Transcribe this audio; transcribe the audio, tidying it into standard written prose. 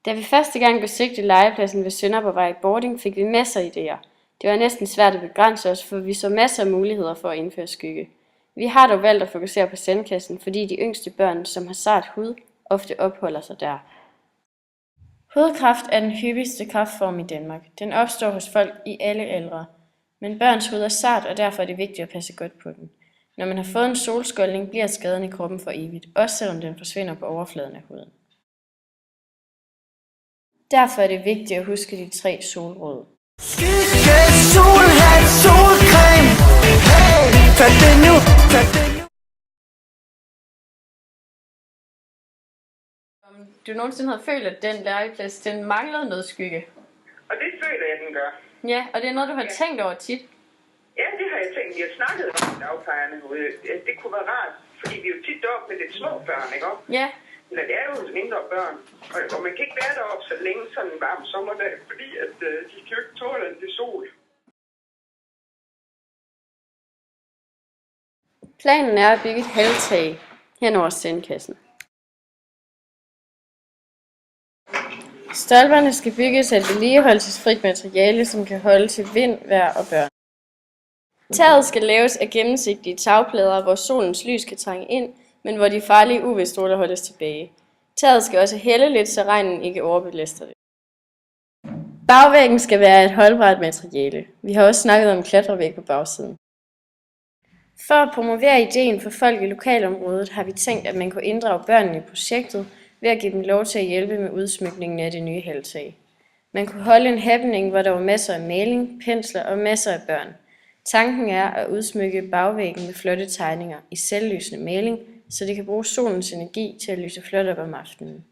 Da vi første gang besøgte legepladsen ved Sønderborgvej i Bording, fik vi masser af idéer. Det var næsten svært at begrænse os, for vi så masser af muligheder for at indføre skygge. Vi har dog valgt at fokusere på sandkassen, fordi de yngste børn, som har sart hud, ofte opholder sig der. Hudkræft er den hyppigste kræftform i Danmark. Den opstår hos folk i alle aldre. Men børns hud er sart, og derfor er det vigtigt at passe godt på den. Når man har fået en solskoldning, bliver skaden i kroppen for evigt, også selvom den forsvinder på overfladen af huden. Derfor er det vigtigt at huske de 3 solråd. Skygge, solhat, solcreme. Hey, tag det nu, tag det nu. Om du nogensinde havde følt, at den legeplads, den manglede noget skygge? Og det føler jeg, den gør. Ja, og det er noget, du har tænkt over tit? Ja, det har jeg tænkt. Jeg snakkede om dagplejerne. Det kunne være rart, fordi vi er jo tit deroppe med lidt små børn, ikke også? Ja. Eller det er jo mindre børn. Og man kan ikke være deroppe så længe sådan en varm sommerdag, fordi at, de kan jo ikke tåle det sol. Planen er at bygge et halvtag hen over sandkassen. Stolperne skal bygges af et vedligeholdelsesfrit materiale, som kan holde til vind, vejr og børn. Taget skal laves af gennemsigtige tagplader, hvor solens lys kan trænge ind, men hvor de farlige UV-stråler holdes tilbage. Taget skal også hælde lidt, så regnen ikke overbelaster det. Bagvæggen skal være et holdbart materiale. Vi har også snakket om klatrevæg på bagsiden. For at promovere ideen for folk i lokalområdet, har vi tænkt, at man kunne inddrage børnene i projektet ved at give dem lov til at hjælpe med udsmykningen af det nye halvtag. Man kunne holde en happening, hvor der var masser af maling, pensler og masser af børn. Tanken er at udsmykke bagvæggen med flotte tegninger i selvlysende maling, så det kan bruge solens energi til at lyse flot op om aftenen.